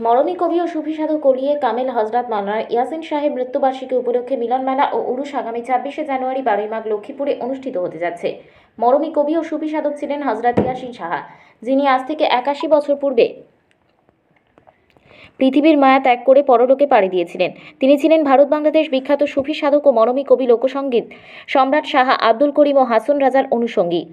মরমী কবি ও সুফি সাধক কলিয়ে কামেল হজরত মাওলানা ইয়াসিন সাহেব মৃত্যুবার্ষিকী উপলক্ষে মিলন মেলা ও উরুস আগামী 26শে জানুয়ারি 12ই মাঘ লক্ষ্মীপুরে অনুষ্ঠিত হতে যাচ্ছে। মরমী কবি ও সুফি সাধক ছিলেন হজরত ইয়াসিন সাহা, যিনি আজ থেকে 81 বছর পূর্বে পৃথিবীর মায়া ত্যাগ করে পরলোকে পাড়ি দিয়েছিলেন। তিনি ছিলেন ভারত বাংলাদেশ বিখ্যাত সুফি সাধক ও মরমী কবি, লোকসঙ্গীত সম্রাট শাহ আব্দুল করিম ও হাসন রাজার অনুষঙ্গী।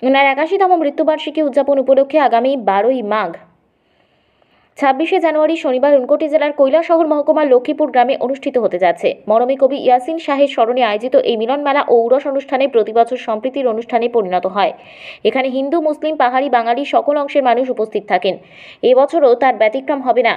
ওনার 81তম মৃত্যুবার্ষিকী উদযাপন উপলক্ষে আগামী 12ই মাঘ 26শে জানুয়ারি শনিবার ঊনকোটি জেলার কৈলাসহর মহকুমার লক্ষ্মীপুর গ্রামে অনুষ্ঠিত হতে যাচ্ছে। মরমী কবি ইয়াসিন শাহের স্মরণে আয়োজিত এই মিলন মেলা ও উরস অনুষ্ঠানে প্রতিবছর সম্প্রীতির অনুষ্ঠানে পরিণত হয়। এখানে হিন্দু, মুসলিম, পাহাড়ি, বাঙালি সকল অংশের মানুষ উপস্থিত থাকেন। এবছরও তার ব্যতিক্রম হবে না।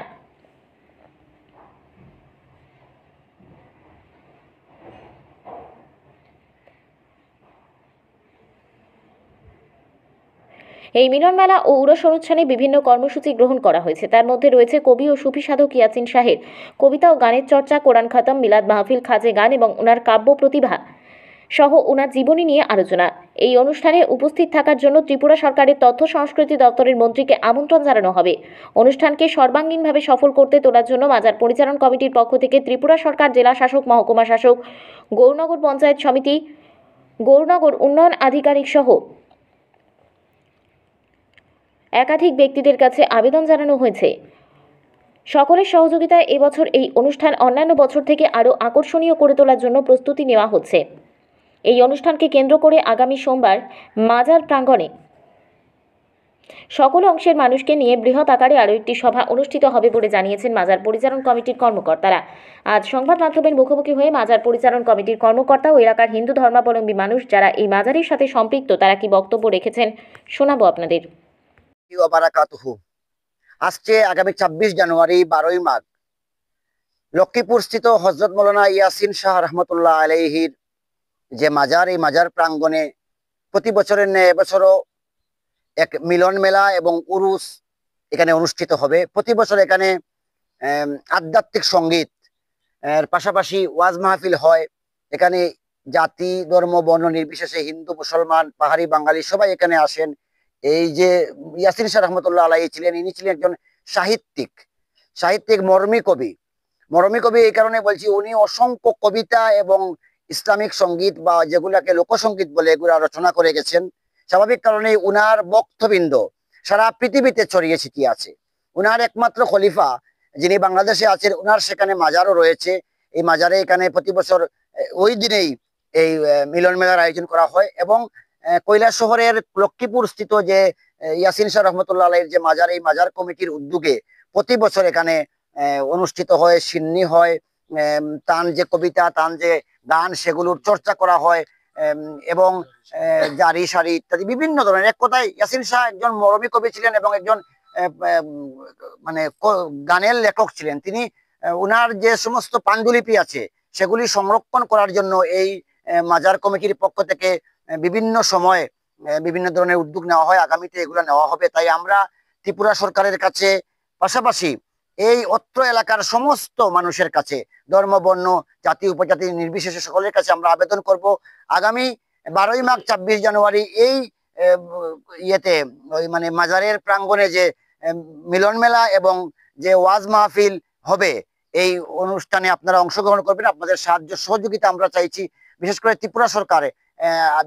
এই মিলন মেলা ও উরস অনুষ্ঠানে বিভিন্ন কর্মসূচি গ্রহণ করা হয়েছে। তার মধ্যে রয়েছে কবি ও সুফি সাধক ইয়াসিন শাহের কবিতা ও গানের চর্চা, কোরআন খতম, মিলাদ মাহফিল, খাজে গান এবং ওনার কাব্য প্রতিভা সহ ওনার জীবনী নিয়ে আলোচনা। এই অনুষ্ঠানে উপস্থিত থাকার জন্য ত্রিপুরা সরকারের তথ্য সংস্কৃতি দপ্তরের মন্ত্রীকে আমন্ত্রণ জানানো হবে। অনুষ্ঠানকে সর্বাঙ্গীনভাবে সফল করতে তোলার জন্য মাজার পরিচালন কমিটির পক্ষ থেকে ত্রিপুরা সরকার, জেলা শাসক, মহকুমা শাসক, গৌরনগর পঞ্চায়েত সমিতি, গৌরনগর উন্নয়ন আধিকারিক সহ একাধিক ব্যক্তিদের কাছে আবেদন জানানো হয়েছে। সকলের সহযোগিতায় এবছর এই অনুষ্ঠান অন্যান্য বছর থেকে আরও আকর্ষণীয় করে তোলার জন্য প্রস্তুতি নেওয়া হচ্ছে। এই অনুষ্ঠানকে কেন্দ্র করে আগামী সোমবার মাজার প্রাঙ্গণে সকল অংশের মানুষকে নিয়ে বৃহৎ আকারে আরও একটি সভা অনুষ্ঠিত হবে বলে জানিয়েছেন মাজার পরিচালন কমিটির কর্মকর্তারা। আজ সংবাদ মাধ্যমের মুখোমুখি হয়ে মাজার পরিচালন কমিটির কর্মকর্তা ও এলাকার হিন্দু ধর্মাবলম্বী মানুষ যারা এই মাজারের সাথে সম্পৃক্ত তারা কি বক্তব্য রেখেছেন শোনাবো আপনাদের। আসছে আগামী 26 জানুয়ারি 12ই মাঘ লক্ষ্মীপুর স্থিত হজরত মৌলানা ইয়াসিন শাহ রহমতুল্লাহ আলাইহির যে মাজার, এই মাজার প্রাঙ্গণে প্রতি বছরের ন্যায় এবছরও এক মিলন মেলা এবং উরুস এখানে অনুষ্ঠিত হবে। প্রতি বছর এখানে আধ্যাত্মিক সঙ্গীত এর পাশাপাশি ওয়াজ মাহফিল হয়। এখানে জাতি, ধর্ম, বর্ণ নির্বিশেষে হিন্দু, মুসলমান, পাহাড়ি, বাঙালি সবাই এখানে আসেন। এই যে ইয়াসিন শাহ রহমতুল্লাহ আলাইহি ছিলেন, ইনি ছিলেন একজন সাহিত্যিক মরমী কবি এই কারণে বলছি, উনি অসংখ্য কবিতা এবং ইসলামিক সঙ্গীত বা যেগুলাকে লোকসঙ্গীত বলে এগুলা রচনা করে গেছেন। স্বাভাবিক কারণে উনার বক্তবৃন্দ সারা পৃথিবীতে ছড়িয়ে ছিটিয়ে আছে। উনার একমাত্র খলিফা যিনি বাংলাদেশে আছেন, উনার সেখানে মাজারও রয়েছে। এই মাজারে এখানে প্রতি বছর ওই দিনেই এই মিলন মেলার আয়োজন করা হয় এবং কৈলাস শহরের লক্ষ্মীপুর স্থিত যে ইয়াসিন শাহ রহমতুল্লাহ আলাইহির যে মাজার, এই মাজার কমিটির উদ্যোগে প্রতি বছর এখানে অনুষ্ঠিত হয়, সিন্নি হয়, তান যে কবিতা, তান যে গান সেগুলোর চর্চা করা হয় এবং জারি সারি ইত্যাদি বিভিন্ন ধরনের। এক কথায় ইয়াসিন শাহ একজন মরমী কবি ছিলেন এবং একজন মানে গানের লেখক ছিলেন। তিনি উনার যে সমস্ত পাণ্ডুলিপি আছে সেগুলি সংরক্ষণ করার জন্য এই মাজার কমিটির পক্ষ থেকে বিভিন্ন সময়ে বিভিন্ন ধরনের উদ্যোগ নেওয়া হয়। আগামীতে এগুলো নেওয়া হবে। তাই আমরা ত্রিপুরা সরকারের কাছে, পাশাপাশি এই অত্র এলাকার সমস্ত মানুষের কাছে, ধর্ম, বর্ণ, জাতি, উপজাতি নির্বিশেষে সকলের কাছে আমরা আবেদন করব, আগামী 12ই মাঘ 26 জানুয়ারি এই ইয়েতে মানে মাজারের প্রাঙ্গণে যে মিলন মেলা এবং যে ওয়াজ মাহফিল হবে, এই অনুষ্ঠানে আপনারা অংশগ্রহণ করবেন। আপনাদের সাহায্য সহযোগিতা আমরা চাইছি। বিশেষ করে ত্রিপুরা সরকার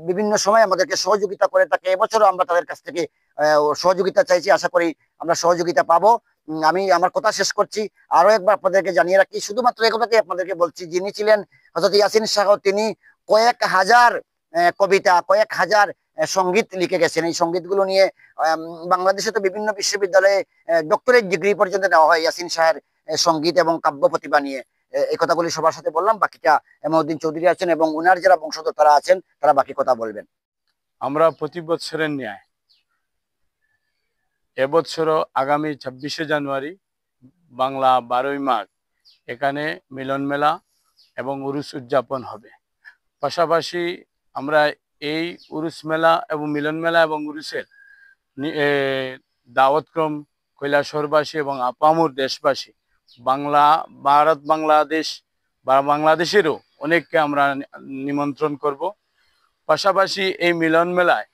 বিভিন্ন সময় আমাদেরকে সহযোগিতা করে থাকে, এবছরও আমরা তাদের কাছ থেকে সহযোগিতা চাইছি। আশা করি আমরা সহযোগিতা পাবো। আমি আমার কথা শেষ করছি। আরো একবার আপনাদেরকে জানিয়ে রাখি, শুধুমাত্র এই কথাটি আপনাদেরকে বলছি, যিনি ছিলেন হযরত ইয়াসিন শাহ, তিনি কয়েক হাজার কবিতা, কয়েক হাজার সঙ্গীত লিখে গেছেন। এই সঙ্গীতগুলো নিয়ে বাংলাদেশে তো বিভিন্ন বিশ্ববিদ্যালয়ে ডক্টরেট ডিগ্রি পর্যন্ত নেওয়া হয় ইয়াসিন শাহের সঙ্গীত এবং কাব্য প্রতিভা নিয়ে। এই কথাগুলি সবার সাথে বললাম। বাকিটা এমাউদ্দিন চৌধুরী আছেন এবং উনার যারা বংশধর তারা আছেন, তারা বাকি কথা বলবেন। আমরা প্রতি বছরের ন্যায় এবছরও আগামী 26শে জানুয়ারি বাংলা 12ই মাঘ এখানে মিলন মেলা এবং উরুস উদযাপন হবে। পাশাপাশি আমরা এই উরুস মেলা এবং মিলন মেলা এবং উরুসের দাওয়াতক্রম কৈলাসহরবাসী এবং আপামর দেশবাসী, ভারত বাংলাদেশ বা বাংলাদেশেরও অনেককে আমরা নিমন্ত্রণ করব। পাশাপাশি এই মিলন মেলায়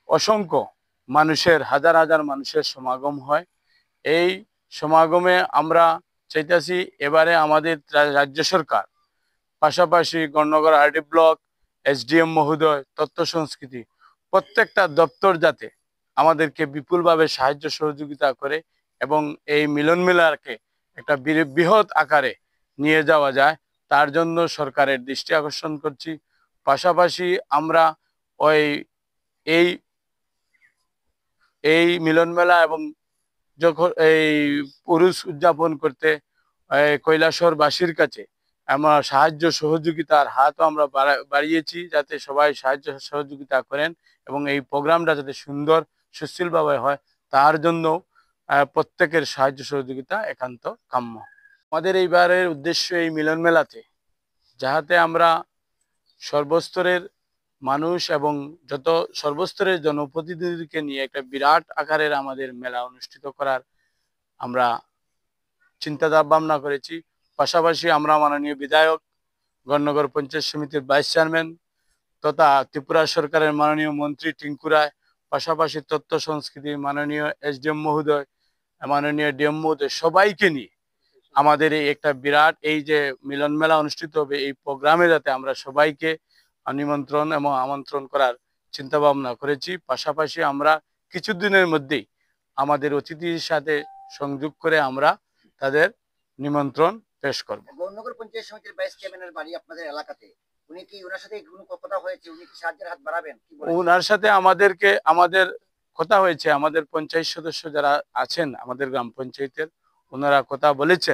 অসংখ্য মানুষের, হাজার হাজার মানুষের সমাগম হয়। এই সমাগমে আমরা চাইতেছি এবারে আমাদের রাজ্য সরকার, পাশাপাশি গণনগর আরডি ব্লক, এসডিএম মহোদয়, তথ্য সংস্কৃতি প্রত্যেকটা দপ্তর যাতে আমাদেরকে বিপুলভাবে সাহায্য সহযোগিতা করে এবং এই মিলন মেলাকে একটা বৃহৎ আকারে নিয়ে যাওয়া যায়, তার জন্য সরকারের দৃষ্টি আকর্ষণ করছি। পাশাপাশি আমরা ওই এই এই মিলন মেলা এবং যখন এই পুরুষ উদযাপন করতে কৈলাসহরবাসীর কাছে আমরা সাহায্য সহযোগিতার হাতও আমরা বাড়িয়েছি, যাতে সবাই সাহায্য সহযোগিতা করেন এবং এই প্রোগ্রামটা যাতে সুন্দর সুশীলভাবে হয়, তার জন্য প্রত্যেকের সাহায্য সহযোগিতা একান্ত কাম্য। আমাদের এইবারের উদ্দেশ্য এই মিলন মেলাতে যাহাতে আমরা সর্বস্তরের মানুষ এবং যত সর্বস্তরের জনপ্রতিনিধিকে নিয়ে একটা বিরাট আকারের আমাদের মেলা অনুষ্ঠিত করার আমরা চিন্তা ভাবনা করেছি। পাশাপাশি আমরা মাননীয় বিধায়ক, গণনগর পঞ্চায়েত সমিতির ভাইস চেয়ারম্যান তথা ত্রিপুরা সরকারের মাননীয় মন্ত্রী টিঙ্কু রায়, পাশাপাশি তথ্য সংস্কৃতির মাননীয় এসডিএম মহোদয়, মাননীয় ডিএম মহোদয়, সবাইকে নিয়ে আমাদের এই একটা বিরাট এই যে মিলন মেলা অনুষ্ঠিত হবে, এই প্রোগ্রামে যাতে আমরা সবাইকে নিমন্ত্রণ এবং আমন্ত্রণ করার চিন্তা ভাবনা করেছি। পাশাপাশি আমরা কিছুদিনের মধ্যেই আমাদের অতিথির সাথে সংযোগ করে আমরা তাদের নিমন্ত্রণ পেশ করব। গৌরনগর পঞ্চায়েত সমিতির ভাইস চেয়ারম্যানের বাড়ি আপনাদের এলাকাতে, উনি কি ওনার সাথে কোনো কথা হয়েছে? উনি কি সাহায্যের হাত বাড়াবেন? কি বলেন? ওনার সাথে আমাদের কথা হয়েছে, আমাদের পঞ্চায়েত সদস্য যারা আছেন আমাদের গ্রাম পঞ্চায়েতের, ওনারা কথা বলেছেন